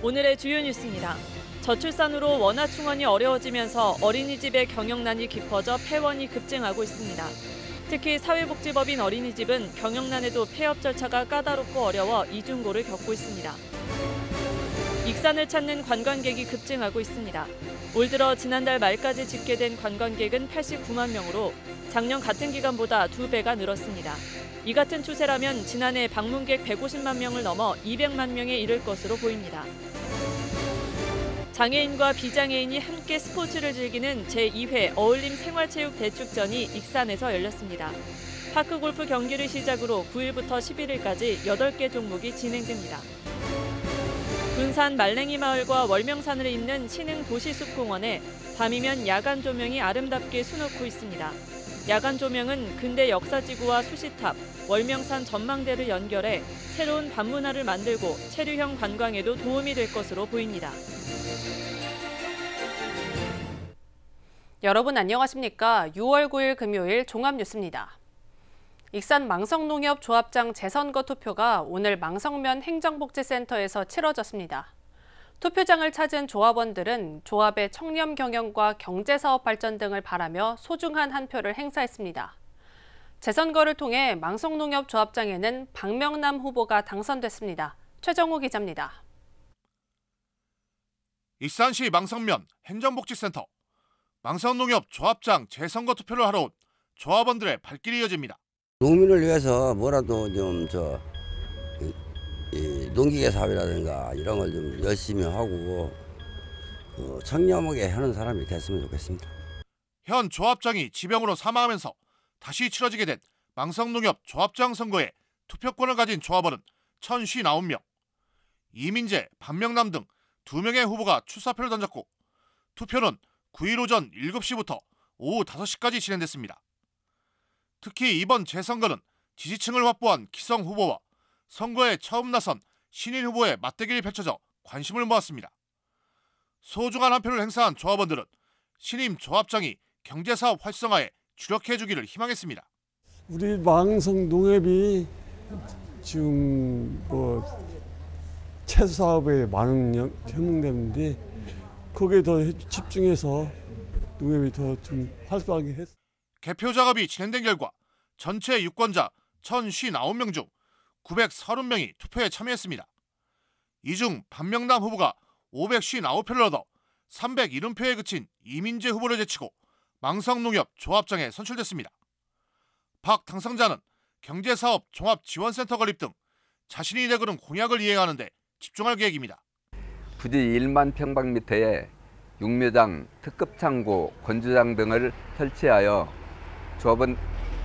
오늘의 주요 뉴스입니다. 저출산으로 원화 충원이 어려워지면서 어린이집의 경영난이 깊어져 폐원이 급증하고 있습니다. 특히 사회복지법인 어린이집은 경영난에도 폐업 절차가 까다롭고 어려워 이중고를 겪고 있습니다. 익산을 찾는 관광객이 급증하고 있습니다. 올 들어 지난달 말까지 집계된 관광객은 89만 명으로 작년 같은 기간보다 2배가 늘었습니다. 이 같은 추세라면 지난해 방문객 150만 명을 넘어 200만 명에 이를 것으로 보입니다. 장애인과 비장애인이 함께 스포츠를 즐기는 제2회 어울림 생활체육 대축전이 익산에서 열렸습니다. 파크골프 경기를 시작으로 9일부터 11일까지 8개 종목이 진행됩니다. 군산 말랭이 마을과 월명산을 잇는 신흥 도시숲공원에 밤이면 야간 조명이 아름답게 수놓고 있습니다. 야간 조명은 근대 역사지구와 수시탑, 월명산 전망대를 연결해 새로운 밤문화를 만들고 체류형 관광에도 도움이 될 것으로 보입니다. 여러분 안녕하십니까? 6월 9일 금요일 종합뉴스입니다. 익산 망성농협조합장 재선거 투표가 오늘 망성면 행정복지센터에서 치러졌습니다. 투표장을 찾은 조합원들은 조합의 청렴 경영과 경제사업 발전 등을 바라며 소중한 한 표를 행사했습니다. 재선거를 통해 망성농협조합장에는 박명남 후보가 당선됐습니다. 최정호 기자입니다. 익산시 망성면 행정복지센터. 망성농협 조합장 재선거 투표를 하러 온 조합원들의 발길이 이어집니다. 농민을 위해서 뭐라도 좀 농기계 사업이라든가 이런 걸 좀 열심히 하고 청렴하게 하는 사람이 됐으면 좋겠습니다. 현 조합장이 지병으로 사망하면서 다시 치러지게 된 망성농협 조합장 선거에 투표권을 가진 조합원은 1,059명. 이민재, 박명남 등 2명의 후보가 출사표를 던졌고 투표는 9일 오전 7시부터 오후 5시까지 진행됐습니다. 특히 이번 재선거는 지지층을 확보한 기성 후보와 선거에 처음 나선 신인 후보의 맞대결이 펼쳐져 관심을 모았습니다. 소중한 한 표를 행사한 조합원들은 신임 조합장이 경제사업 활성화에 주력해주기를 희망했습니다. 우리 망성농협이 지금 채소 사업에 많은 협력되는데 거기에 더 집중해서 농협이 더 좀 활성화하게 했습니다. 개표 작업이 진행된 결과 전체 유권자 1,059명 중 930명이 투표에 참여했습니다. 이 중 박명남 후보가 559표를 얻어 370표에 그친 이민재 후보를 제치고 망성농협 조합장에 선출됐습니다. 박 당선자는 경제사업 종합지원센터 건립 등 자신이 내걸은 공약을 이행하는 데 집중할 계획입니다. 부지 1만 평방미터에 육묘장, 특급창고, 건조장 등을 설치하여 조합원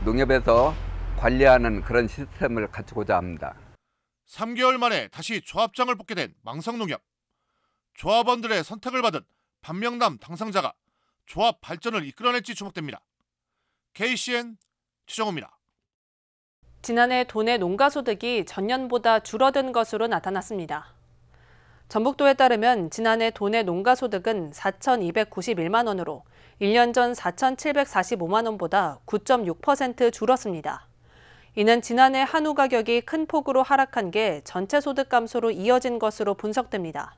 농협에서 관리하는 그런 시스템을 갖추고자 합니다. 3개월 만에 다시 조합장을 뽑게 된 망성농협. 조합원들의 선택을 받은 박명남 당선자가 조합 발전을 이끌어낼지 주목됩니다. KCN 최정호입니다. 지난해 도내 농가소득이 전년보다 줄어든 것으로 나타났습니다. 전북도에 따르면 지난해 도내 농가소득은 4,291만 원으로 1년 전 4,745만 원보다 9.6% 줄었습니다. 이는 지난해 한우 가격이 큰 폭으로 하락한 게 전체 소득 감소로 이어진 것으로 분석됩니다.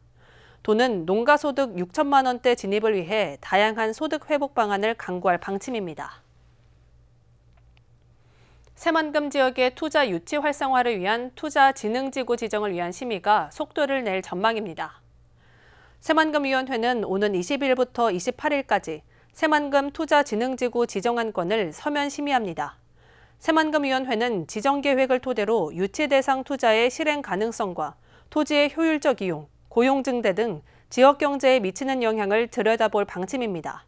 도는 농가소득 6천만 원대 진입을 위해 다양한 소득 회복 방안을 강구할 방침입니다. 새만금 지역의 투자 유치 활성화를 위한 투자진흥지구 지정을 위한 심의가 속도를 낼 전망입니다. 새만금위원회는 오는 20일부터 28일까지 새만금 투자진흥지구 지정안건을 서면 심의합니다. 새만금위원회는 지정계획을 토대로 유치 대상 투자의 실행 가능성과 토지의 효율적 이용, 고용 증대 등 지역 경제에 미치는 영향을 들여다볼 방침입니다.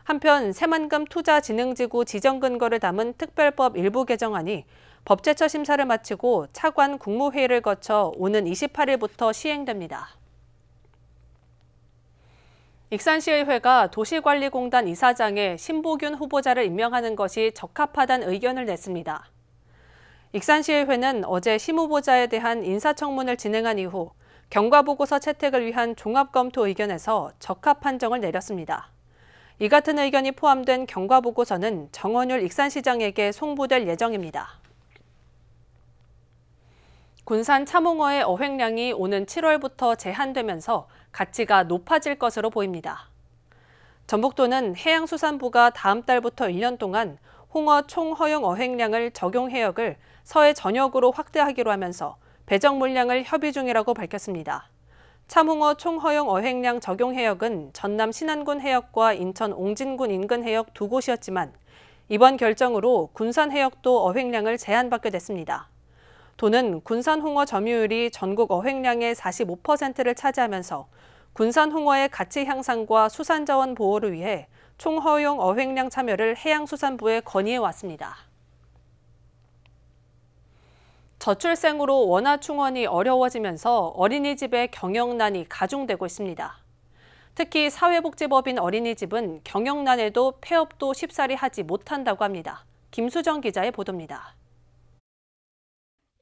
한편 새만금 투자진흥지구 지정 근거를 담은 특별법 일부 개정안이 법제처 심사를 마치고 차관 국무회의를 거쳐 오는 28일부터 시행됩니다. 익산시의회가 도시관리공단 이사장에 신보균 후보자를 임명하는 것이 적합하다는 의견을 냈습니다. 익산시의회는 어제 심 후보자에 대한 인사청문을 진행한 이후 경과보고서 채택을 위한 종합검토 의견에서 적합 판정을 내렸습니다. 이 같은 의견이 포함된 경과보고서는 정원율 익산시장에게 송부될 예정입니다. 군산 참홍어의 어획량이 오는 7월부터 제한되면서 가치가 높아질 것으로 보입니다. 전북도는 해양수산부가 다음 달부터 1년 동안 홍어 총 허용 어획량을 적용 해역을 서해 전역으로 확대하기로 하면서 배정 물량을 협의 중이라고 밝혔습니다. 참홍어 총 허용 어획량 적용 해역은 전남 신안군 해역과 인천 옹진군 인근 해역 두 곳이었지만 이번 결정으로 군산 해역도 어획량을 제한받게 됐습니다. 도는 군산 홍어 점유율이 전국 어획량의 45%를 차지하면서 군산 홍어의 가치 향상과 수산자원 보호를 위해 총 허용 어획량 참여를 해양수산부에 건의해 왔습니다. 저출생으로 원화 충원이 어려워지면서 어린이집의 경영난이 가중되고 있습니다. 특히 사회복지법인 어린이집은 경영난에도 폐업도 쉽사리 하지 못한다고 합니다. 김수정 기자의 보도입니다.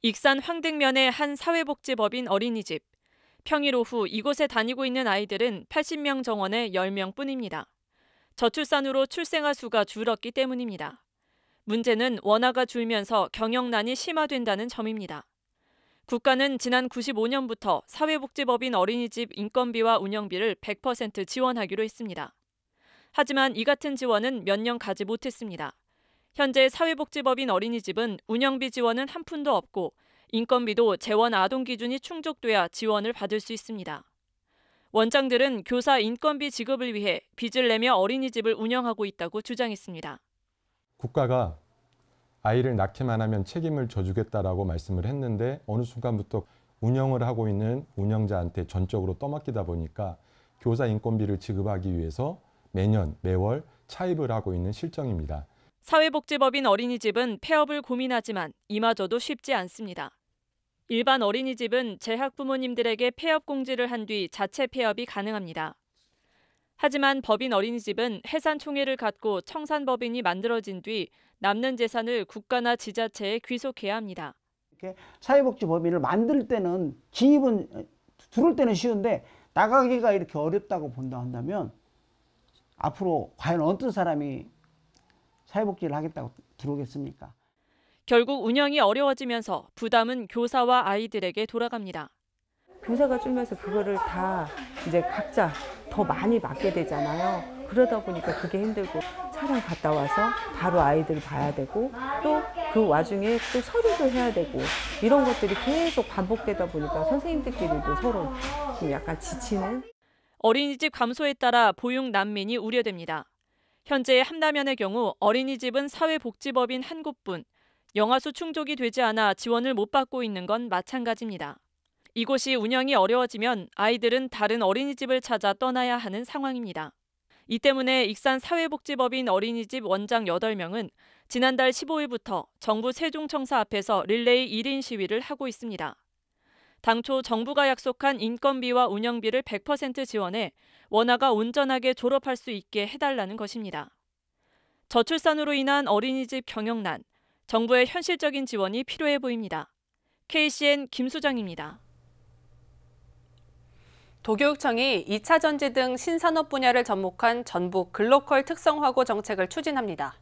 익산 황등면의 한 사회복지법인 어린이집. 평일 오후 이곳에 다니고 있는 아이들은 80명 정원의 10명뿐입니다. 저출산으로 출생아 수가 줄었기 때문입니다. 문제는 원화가 줄면서 경영난이 심화된다는 점입니다. 국가는 지난 95년부터 사회복지법인 어린이집 인건비와 운영비를 100% 지원하기로 했습니다. 하지만 이 같은 지원은 몇 년 가지 못했습니다. 현재 사회복지법인 어린이집은 운영비 지원은 한 푼도 없고 인건비도 재원 아동 기준이 충족돼야 지원을 받을 수 있습니다. 원장들은 교사 인건비 지급을 위해 빚을 내며 어린이집을 운영하고 있다고 주장했습니다. 국가가 아이를 낳기만 하면 책임을 져주겠다라고 말씀을 했는데 어느 순간부터 운영을 하고 있는 운영자한테 전적으로 떠맡기다 보니까 교사 인건비를 지급하기 위해서 매월 차입을 하고 있는 실정입니다. 사회복지법인 어린이집은 폐업을 고민하지만 이마저도 쉽지 않습니다. 일반 어린이집은 재학 부모님들에게 폐업 공지를 한 뒤 자체 폐업이 가능합니다. 하지만 법인 어린이집은 해산총회를 갖고 청산법인이 만들어진 뒤 남는 재산을 국가나 지자체에 귀속해야 합니다. 사회복지법인을 만들 때는 진입은 들어올 때는 쉬운데 나가기가 이렇게 어렵다고 본다 한다면 앞으로 과연 어떤 사람이 사회복지를 하겠다고 들어오겠습니까? 결국 운영이 어려워지면서 부담은 교사와 아이들에게 돌아갑니다. 교사가 줄면서 그거를 다 이제 각자 더 많이 맡게 되잖아요. 그러다 보니까 그게 힘들고 촬영 갔다 와서 바로 아이들을 봐야 되고 또 그 와중에 또 서류도 해야 되고 이런 것들이 계속 반복되다 보니까 선생님들끼리도 서로 좀 약간 지치는. 어린이집 감소에 따라 보육 난민이 우려됩니다. 현재 함라면의 경우 어린이집은 사회복지법인 한 곳뿐, 영아수 충족이 되지 않아 지원을 못 받고 있는 건 마찬가지입니다. 이곳이 운영이 어려워지면 아이들은 다른 어린이집을 찾아 떠나야 하는 상황입니다. 이 때문에 익산 사회복지법인 어린이집 원장 8명은 지난달 15일부터 정부 세종청사 앞에서 릴레이 1인 시위를 하고 있습니다. 당초 정부가 약속한 인건비와 운영비를 100% 지원해 원화가 온전하게 졸업할 수 있게 해달라는 것입니다. 저출산으로 인한 어린이집 경영난, 정부의 현실적인 지원이 필요해 보입니다. KCN 김수정입니다. 도교육청이 2차 전지 등 신산업 분야를 접목한 전북 글로컬 특성화고 정책을 추진합니다.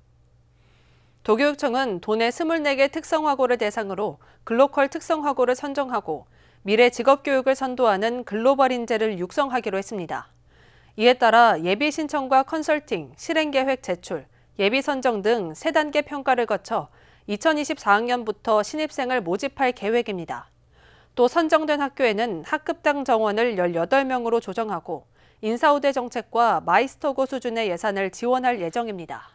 도교육청은 도내 24개 특성화고를 대상으로 글로컬 특성화고를 선정하고 미래 직업교육을 선도하는 글로벌 인재를 육성하기로 했습니다. 이에 따라 예비 신청과 컨설팅, 실행계획 제출, 예비 선정 등 3단계 평가를 거쳐 2024학년부터 신입생을 모집할 계획입니다. 또 선정된 학교에는 학급당 정원을 18명으로 조정하고 인사우대 정책과 마이스터고 수준의 예산을 지원할 예정입니다.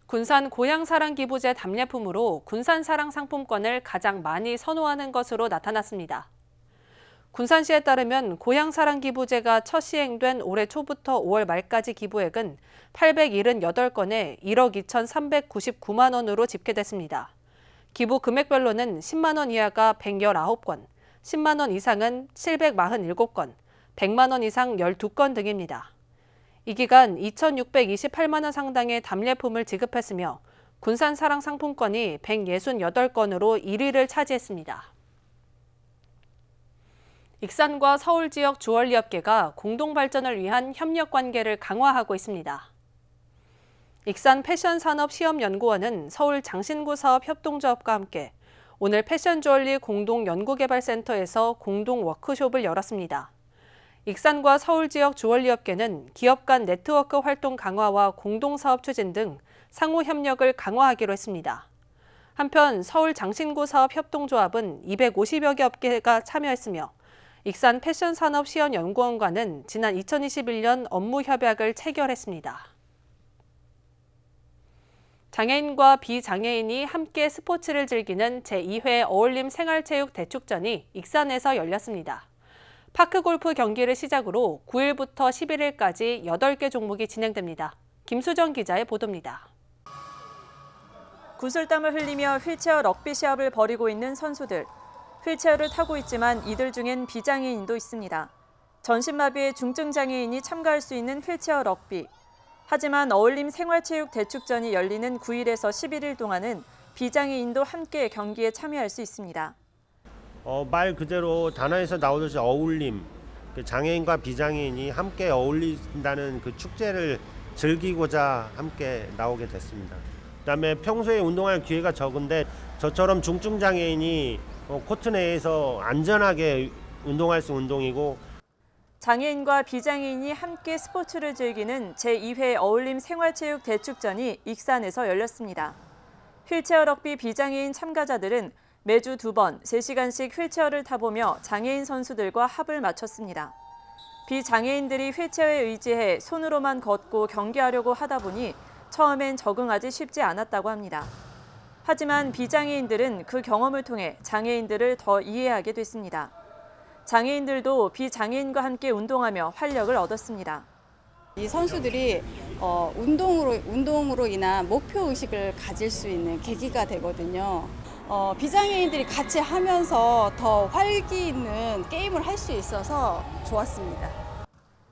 군산 고향사랑기부제 답례품으로 군산사랑 상품권을 가장 많이 선호하는 것으로 나타났습니다. 군산시에 따르면 고향사랑기부제가 첫 시행된 올해 초부터 5월 말까지 기부액은 878건에 1억 2,399만 원으로 집계됐습니다. 기부 금액별로는 10만 원 이하가 119건, 10만 원 이상은 747건, 100만 원 이상 12건 등입니다. 이 기간 2,628만 원 상당의 답례품을 지급했으며 군산사랑 상품권이 168건으로 1위를 차지했습니다. 익산과 서울 지역 주얼리 업계가 공동 발전을 위한 협력 관계를 강화하고 있습니다. 익산 패션산업시험연구원은 서울 장신구 사업 협동조합과 함께 오늘 패션 주얼리 공동 연구개발센터에서 공동 워크숍을 열었습니다. 익산과 서울 지역 주얼리 업계는 기업 간 네트워크 활동 강화와 공동사업 추진 등 상호 협력을 강화하기로 했습니다. 한편 서울 장신구 사업협동조합은 250여 개 업계가 참여했으며 익산 패션산업시연연구원과는 지난 2021년 업무 협약을 체결했습니다. 장애인과 비장애인이 함께 스포츠를 즐기는 제2회 어울림 생활체육 대축전이 익산에서 열렸습니다. 파크골프 경기를 시작으로 9일부터 11일까지 8개 종목이 진행됩니다. 김수정 기자의 보도입니다. 구슬땀을 흘리며 휠체어 럭비 시합을 벌이고 있는 선수들. 휠체어를 타고 있지만 이들 중엔 비장애인도 있습니다. 전신마비의 중증 장애인이 참가할 수 있는 휠체어 럭비. 하지만 어울림 생활체육 대축전이 열리는 9일에서 11일 동안은 비장애인도 함께 경기에 참여할 수 있습니다. 말 그대로 단어에서 나오듯이 어울림, 장애인과 비장애인이 함께 어울린다는 그 축제를 즐기고자 함께 나오게 됐습니다. 그다음에 평소에 운동할 기회가 적은데 저처럼 중증 장애인이 코트 내에서 안전하게 운동할 수 있는 운동이고, 장애인과 비장애인이 함께 스포츠를 즐기는 제2회 어울림 생활체육 대축전이 익산에서 열렸습니다. 휠체어 럭비 비장애인 참가자들은 매주 2번 3시간씩 휠체어를 타보며 장애인 선수들과 합을 맞췄습니다. 비장애인들이 휠체어에 의지해 손으로만 걷고 경기하려고 하다 보니 처음엔 적응하기 쉽지 않았다고 합니다. 하지만 비장애인들은 그 경험을 통해 장애인들을 더 이해하게 됐습니다. 장애인들도 비장애인과 함께 운동하며 활력을 얻었습니다. 이 선수들이 운동으로 인한 목표의식을 가질 수 있는 계기가 되거든요. 비장애인들이 같이 하면서 더 활기 있는 게임을 할 수 있어서 좋았습니다.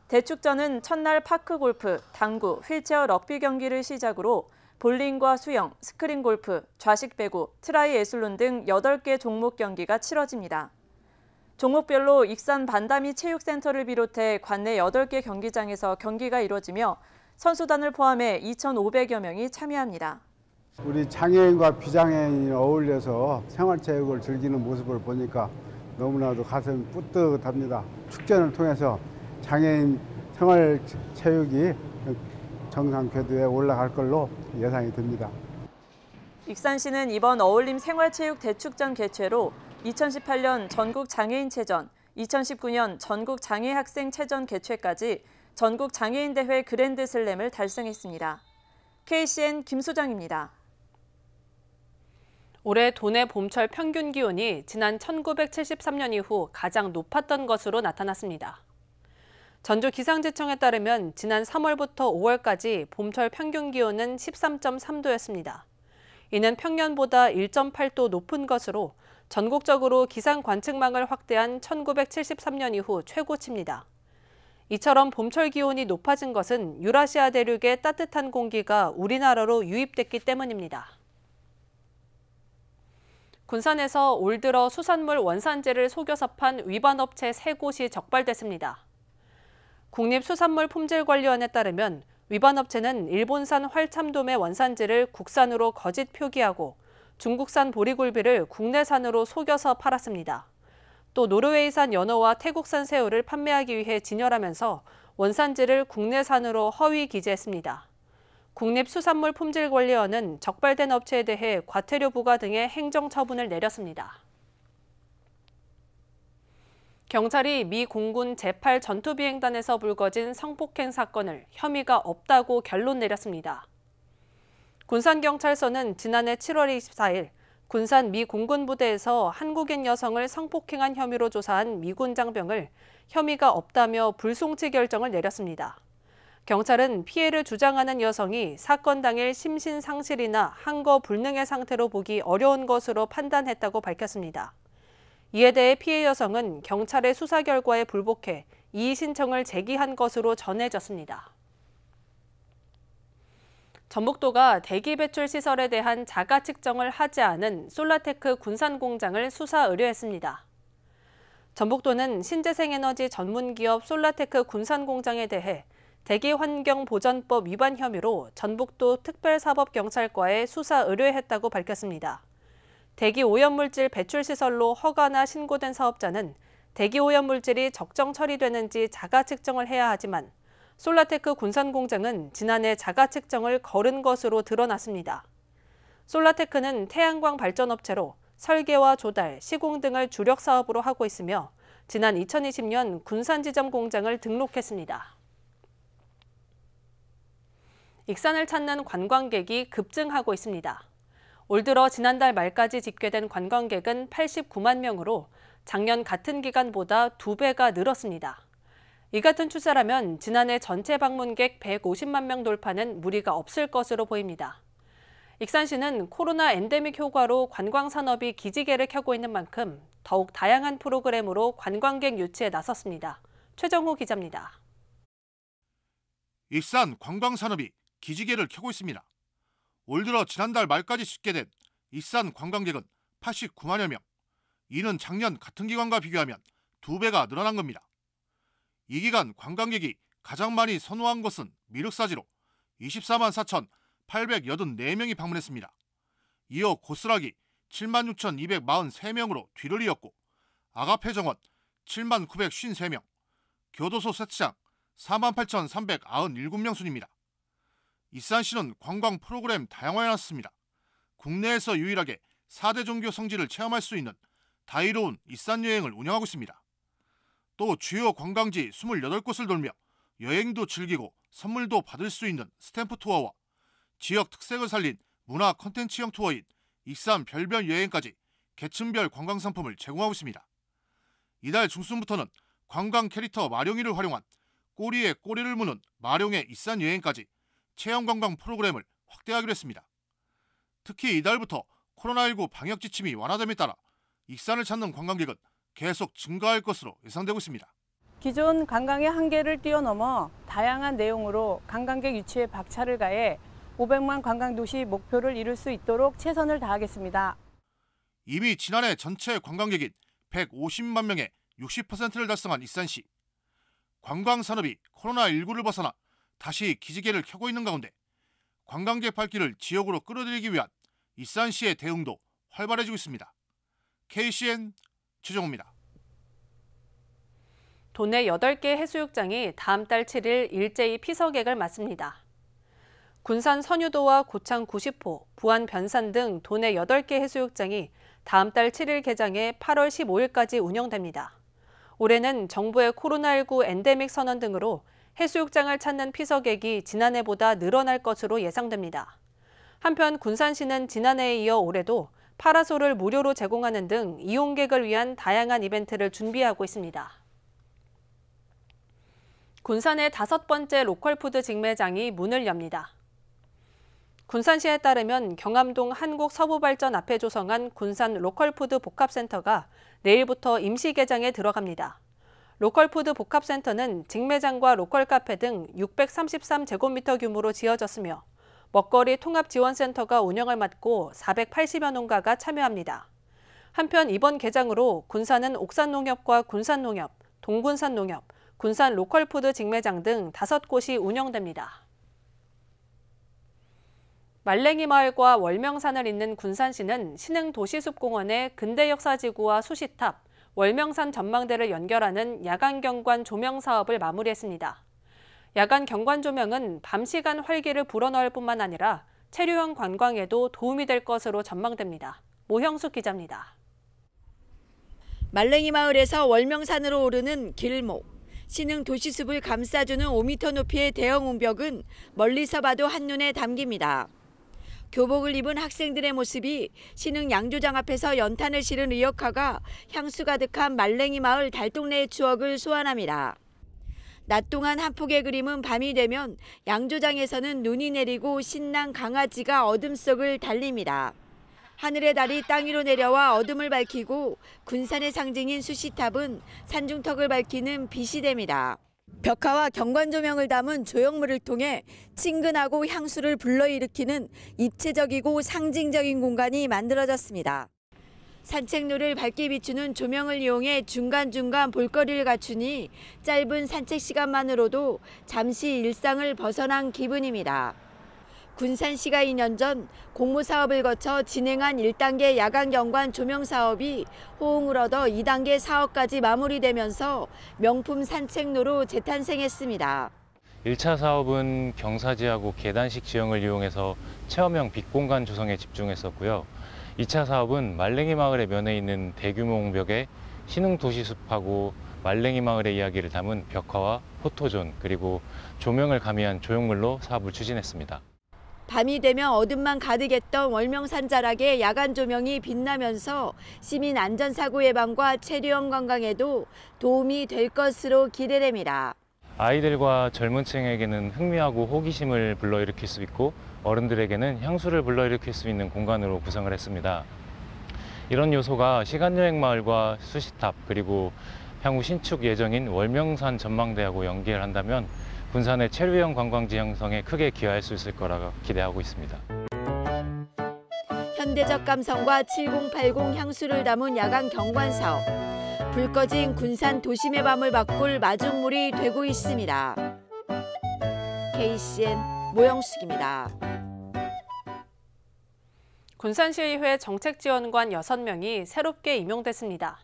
대축전은 첫날 파크골프, 당구, 휠체어 럭비 경기를 시작으로 볼링과 수영, 스크린 골프, 좌식 배구, 트라이 애슬론 등 8개 종목 경기가 치러집니다. 종목별로 익산 반다미 체육센터를 비롯해 관내 8개 경기장에서 경기가 이뤄지며 선수단을 포함해 2,500여 명이 참여합니다. 우리 장애인과 비장애인이 어울려서 생활체육을 즐기는 모습을 보니까 너무나도 가슴이 뿌듯합니다. 축제를 통해서 장애인 생활체육이 정상 궤도에 올라갈 걸로 예상이 듭니다. 익산시는 이번 어울림 생활체육 대축전 개최로 2018년 전국 장애인체전, 2019년 전국 장애학생체전 개최까지 전국 장애인대회 그랜드슬램을 달성했습니다. KCN 김수정입니다. 올해 도내 봄철 평균 기온이 지난 1973년 이후 가장 높았던 것으로 나타났습니다. 전주기상지청에 따르면 지난 3월부터 5월까지 봄철 평균 기온은 13.3도였습니다. 이는 평년보다 1.8도 높은 것으로 전국적으로 기상 관측망을 확대한 1973년 이후 최고치입니다. 이처럼 봄철 기온이 높아진 것은 유라시아 대륙의 따뜻한 공기가 우리나라로 유입됐기 때문입니다. 군산에서 올 들어 수산물 원산지를 속여서 판 위반업체 3곳이 적발됐습니다. 국립수산물품질관리원에 따르면 위반업체는 일본산 활참돔의 원산지를 국산으로 거짓 표기하고 중국산 보리굴비를 국내산으로 속여서 팔았습니다. 또 노르웨이산 연어와 태국산 새우를 판매하기 위해 진열하면서 원산지를 국내산으로 허위 기재했습니다. 국립수산물품질관리원은 적발된 업체에 대해 과태료 부과 등의 행정처분을 내렸습니다. 경찰이 미 공군 제8 전투비행단에서 불거진 성폭행 사건을 혐의가 없다고 결론 내렸습니다. 군산경찰서는 지난해 7월 24일 군산 미 공군부대에서 한국인 여성을 성폭행한 혐의로 조사한 미군 장병을 혐의가 없다며 불송치 결정을 내렸습니다. 경찰은 피해를 주장하는 여성이 사건 당일 심신상실이나 항거불능의 상태로 보기 어려운 것으로 판단했다고 밝혔습니다. 이에 대해 피해 여성은 경찰의 수사 결과에 불복해 이의 신청을 제기한 것으로 전해졌습니다. 전북도가 대기 배출 시설에 대한 자가 측정을 하지 않은 솔라테크 군산 공장을 수사 의뢰했습니다. 전북도는 신재생에너지 전문기업 솔라테크 군산 공장에 대해 대기환경보전법 위반 혐의로 전북도 특별사법경찰과에 수사 의뢰했다고 밝혔습니다. 대기 오염물질 배출 시설로 허가나 신고된 사업자는 대기 오염물질이 적정 처리되는지 자가 측정을 해야 하지만 솔라테크 군산 공장은 지난해 자가 측정을 거른 것으로 드러났습니다. 솔라테크는 태양광 발전업체로 설계와 조달, 시공 등을 주력 사업으로 하고 있으며 지난 2020년 군산 지점 공장을 등록했습니다. 익산을 찾는 관광객이 급증하고 있습니다. 올 들어 지난달 말까지 집계된 관광객은 89만 명으로 작년 같은 기간보다 2배가 늘었습니다. 이 같은 추세라면 지난해 전체 방문객 150만 명 돌파는 무리가 없을 것으로 보입니다. 익산시는 코로나 엔데믹 효과로 관광산업이 기지개를 켜고 있는 만큼 더욱 다양한 프로그램으로 관광객 유치에 나섰습니다. 최정호 기자입니다. 익산 관광산업이 기지개를 켜고 있습니다. 올 들어 지난달 말까지 집계된 익산 관광객은 89만여 명. 이는 작년 같은 기간과 비교하면 2배가 늘어난 겁니다. 이 기간 관광객이 가장 많이 선호한 곳은 미륵사지로 24만 4,884명이 방문했습니다. 이어 고스락이 76,243명으로 뒤를 이었고 아가페 정원 79,953명, 교도소 세트장 48,397명 순입니다. 익산시는 관광 프로그램 다양화해놨습니다. 국내에서 유일하게 4대 종교 성지를 체험할 수 있는 다이로운 익산 여행을 운영하고 있습니다. 또 주요 관광지 28곳을 돌며 여행도 즐기고 선물도 받을 수 있는 스탬프 투어와 지역 특색을 살린 문화 콘텐츠형 투어인 익산 별별 여행까지 계층별 관광 상품을 제공하고 있습니다. 이달 중순부터는 관광 캐릭터 마룡이를 활용한 꼬리에 꼬리를 무는 마룡의 익산 여행까지 체험 관광 프로그램을 확대하기로 했습니다. 특히 이달부터 코로나19 방역 지침이 완화됨에 따라 익산을 찾는 관광객은 계속 증가할 것으로 예상되고 있습니다. 기존 관광의 한계를 뛰어넘어 다양한 내용으로 관광객 유치에 박차를 가해 500만 관광도시 목표를 이룰 수 있도록 최선을 다하겠습니다. 이미 지난해 전체 관광객인 150만 명의 60%를 달성한 익산시. 관광산업이 코로나19를 벗어나 다시 기지개를 켜고 있는 가운데 관광객 발길을 지역으로 끌어들이기 위한 익산시의 대응도 활발해지고 있습니다. KCN 최정호입니다. 도내 8개 해수욕장이 다음 달 7일 일제히 피서객을 맞습니다. 군산 선유도와 고창 90호, 부안 변산 등 도내 8개 해수욕장이 다음 달 7일 개장해 8월 15일까지 운영됩니다. 올해는 정부의 코로나19 엔데믹 선언 등으로 해수욕장을 찾는 피서객이 지난해보다 늘어날 것으로 예상됩니다. 한편 군산시는 지난해에 이어 올해도 파라솔을 무료로 제공하는 등 이용객을 위한 다양한 이벤트를 준비하고 있습니다. 군산의 5번째 로컬푸드 직매장이 문을 엽니다. 군산시에 따르면 경암동 한국서부발전 앞에 조성한 군산 로컬푸드 복합센터가 내일부터 임시 개장에 들어갑니다. 로컬푸드 복합센터는 직매장과 로컬카페 등 633제곱미터 규모로 지어졌으며 먹거리 통합지원센터가 운영을 맡고 480여 농가가 참여합니다. 한편 이번 개장으로 군산은 옥산농협과 군산농협, 동군산농협, 군산 로컬푸드 직매장 등 5곳이 운영됩니다. 말랭이 마을과 월명산을 잇는 군산시는 신흥도시숲공원의 근대역사지구와 수시탑, 월명산 전망대를 연결하는 야간 경관 조명 사업을 마무리했습니다. 야간 경관 조명은 밤 시간 활기를 불어넣을 뿐만 아니라 체류형 관광에도 도움이 될 것으로 전망됩니다. 모형숙 기자입니다. 말랭이 마을에서 월명산으로 오르는 길목, 신흥 도시숲을 감싸주는 5m 높이의 대형 웅벽은 멀리서 봐도 한눈에 담깁니다. 교복을 입은 학생들의 모습이 신흥 양조장 앞에서 연탄을 실은 의역화가 향수 가득한 말랭이 마을 달동네의 추억을 소환합니다. 낮 동안 한 폭의 그림은 밤이 되면 양조장에서는 눈이 내리고 신난 강아지가 어둠 속을 달립니다. 하늘의 달이 땅 위로 내려와 어둠을 밝히고 군산의 상징인 수시탑은 산중턱을 밝히는 빛이 됩니다. 벽화와 경관 조명을 담은 조형물을 통해 친근하고 향수를 불러일으키는 입체적이고 상징적인 공간이 만들어졌습니다. 산책로를 밝게 비추는 조명을 이용해 중간중간 볼거리를 갖추니 짧은 산책 시간만으로도 잠시 일상을 벗어난 기분입니다. 군산시가 2년 전 공모사업을 거쳐 진행한 1단계 야간경관 조명 사업이 호응을 얻어 2단계 사업까지 마무리되면서 명품 산책로로 재탄생했습니다. 1차 사업은 경사지하고 계단식 지형을 이용해서 체험형 빛공간 조성에 집중했었고요. 2차 사업은 말랭이 마을의 면에 있는 대규모 옹벽에 신흥도시숲하고 말랭이 마을의 이야기를 담은 벽화와 포토존 그리고 조명을 가미한 조형물로 사업을 추진했습니다. 밤이 되면 어둠만 가득했던 월명산 자락에 야간 조명이 빛나면서 시민 안전사고 예방과 체류형 관광에도 도움이 될 것으로 기대됩니다. 아이들과 젊은 층에게는 흥미하고 호기심을 불러일으킬 수 있고 어른들에게는 향수를 불러일으킬 수 있는 공간으로 구성을 했습니다. 이런 요소가 시간여행마을과 수시탑 그리고 향후 신축 예정인 월명산 전망대하고 연계를 한다면 군산의 체류형 관광지 형성에 크게 기여할 수 있을 거라 기대하고 있습니다. 현대적 감성과 7080 향수를 담은 야간 경관 사업. 불 꺼진 군산 도심의 밤을 바꿀 마중물이 되고 있습니다. KCN 모영숙입니다. 군산시의회 정책지원관 6명이 새롭게 임용됐습니다.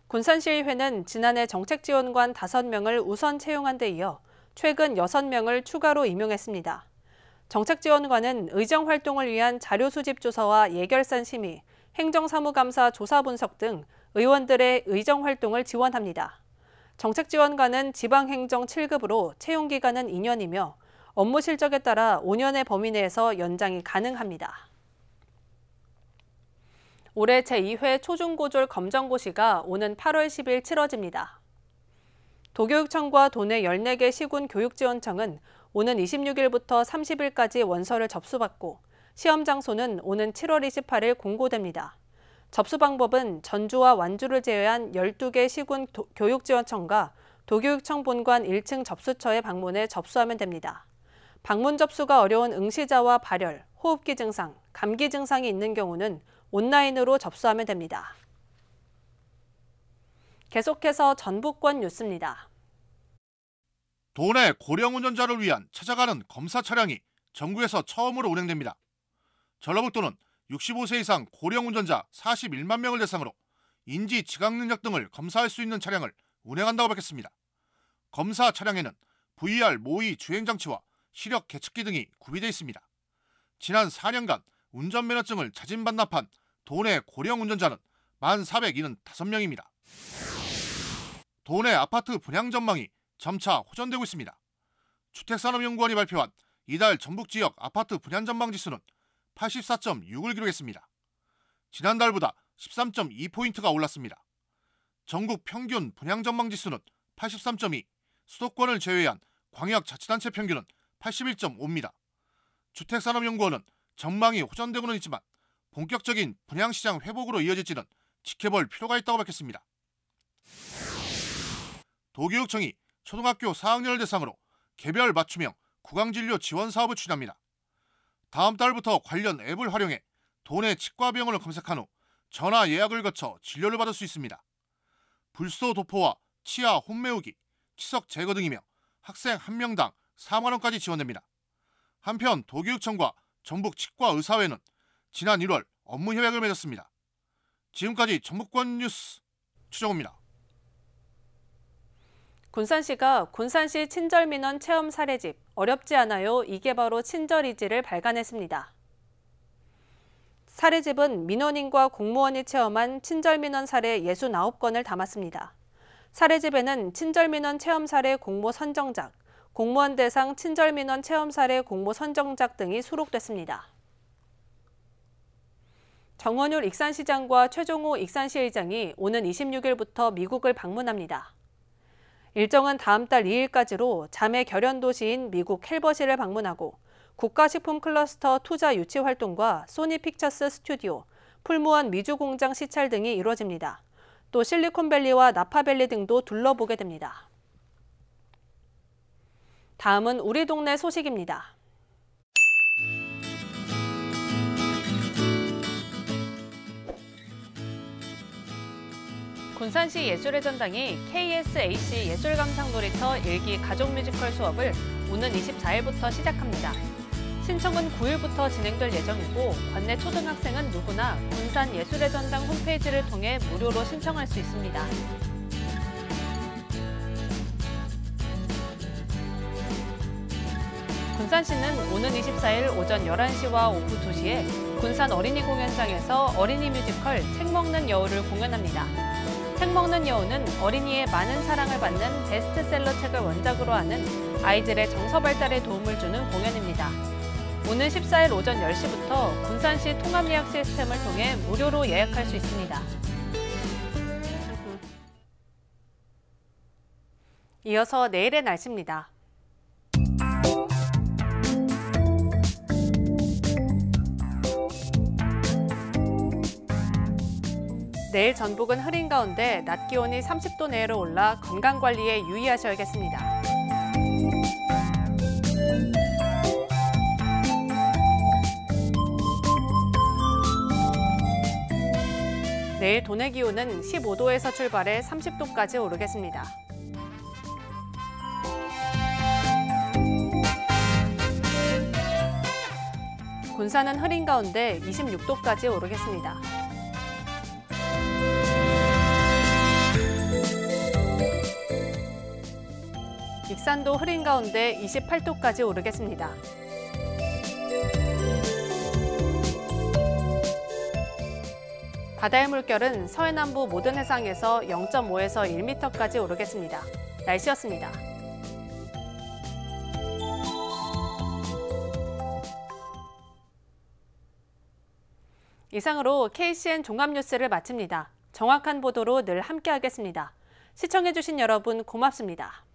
군산시의회는 지난해 정책지원관 5명을 우선 채용한 데 이어 최근 6명을 추가로 임용했습니다. 정책지원관은 의정활동을 위한 자료 수집 조사와 예결산 심의, 행정사무감사 조사 분석 등 의원들의 의정활동을 지원합니다. 정책지원관은 지방행정 7급으로 채용기간은 2년이며 업무 실적에 따라 5년의 범위 내에서 연장이 가능합니다. 올해 제2회 초중고졸 검정고시가 오는 8월 10일 치러집니다. 도교육청과 도내 14개 시군 교육지원청은 오는 26일부터 30일까지 원서를 접수받고 시험 장소는 오는 7월 28일 공고됩니다. 접수 방법은 전주와 완주를 제외한 12개 시군 교육지원청과 도교육청 본관 1층 접수처에 방문해 접수하면 됩니다. 방문 접수가 어려운 응시자와 발열, 호흡기 증상, 감기 증상이 있는 경우는 온라인으로 접수하면 됩니다. 계속해서 전북권 뉴스입니다. 도내 고령 운전자를 위한 찾아가는 검사 차량이 전국에서 처음으로 운행됩니다. 전라북도는 65세 이상 고령 운전자 41만 명을 대상으로 인지 지각 능력 등을 검사할 수 있는 차량을 운행한다고 밝혔습니다. 검사 차량에는 VR 모의 주행장치와 시력 계측기 등이 구비되어 있습니다. 지난 4년간 운전면허증을 자진 반납한 도내 고령 운전자는 1,475명입니다. 도내 아파트 분양 전망이 점차 호전되고 있습니다. 주택산업연구원이 발표한 이달 전북 지역 아파트 분양 전망 지수는 84.6을 기록했습니다. 지난달보다 13.2포인트가 올랐습니다. 전국 평균 분양 전망 지수는 83.2, 수도권을 제외한 광역자치단체 평균은 81.5입니다. 주택산업연구원은 전망이 호전되고는 있지만 본격적인 분양시장 회복으로 이어질지는 지켜볼 필요가 있다고 밝혔습니다. 도교육청이 초등학교 4학년을 대상으로 개별 맞춤형 구강진료 지원 사업을 추진합니다. 다음 달부터 관련 앱을 활용해 도내 치과병원을 검색한 후 전화 예약을 거쳐 진료를 받을 수 있습니다. 불소 도포와 치아 홈메우기, 치석 제거 등이며 학생 1명당 4만 원까지 지원됩니다. 한편 도교육청과 전북 치과의사회는 지난 1월 업무 협약을 맺었습니다. 지금까지 전북권 뉴스 추정호입니다. 군산시가 군산시 친절민원 체험 사례집 어렵지 않아요. 이게 바로 친절이지를 발간했습니다. 사례집은 민원인과 공무원이 체험한 친절민원 사례 69건을 담았습니다. 사례집에는 친절민원 체험 사례 공모 선정작, 공무원 대상 친절민원 체험 사례 공모 선정작 등이 수록됐습니다. 정원율 익산시장과 최종호 익산시의장이 오는 26일부터 미국을 방문합니다. 일정은 다음 달 2일까지로 자매 결연 도시인 미국 캘버시를 방문하고 국가식품 클러스터 투자 유치 활동과 소니 픽처스 스튜디오, 풀무원 미주 공장 시찰 등이 이루어집니다. 또 실리콘밸리와 나파밸리 등도 둘러보게 됩니다. 다음은 우리 동네 소식입니다. 군산시 예술의 전당이 KSAC 예술감상놀이터 1기 가족 뮤지컬 수업을 오는 24일부터 시작합니다. 신청은 9일부터 진행될 예정이고 관내 초등학생은 누구나 군산 예술의 전당 홈페이지를 통해 무료로 신청할 수 있습니다. 군산시는 오는 24일 오전 11시와 오후 2시에 군산 어린이 공연장에서 어린이 뮤지컬 책 먹는 여우를 공연합니다. 책 먹는 여우는 어린이의 많은 사랑을 받는 베스트셀러 책을 원작으로 하는 아이들의 정서 발달에 도움을 주는 공연입니다. 오는 14일 오전 10시부터 군산시 통합예약 시스템을 통해 무료로 예약할 수 있습니다. 이어서 내일의 날씨입니다. 내일 전북은 흐린 가운데 낮 기온이 30도 내외로 올라 건강관리에 유의하셔야겠습니다. 내일 도내 기온은 15도에서 출발해 30도까지 오르겠습니다. 군산은 흐린 가운데 26도까지 오르겠습니다. 익산도 흐린 가운데 28도까지 오르겠습니다. 바다의 물결은 서해남부 모든 해상에서 0.5에서 1m까지 오르겠습니다. 날씨였습니다. 이상으로 KCN 종합뉴스를 마칩니다. 정확한 보도로 늘 함께하겠습니다. 시청해주신 여러분 고맙습니다.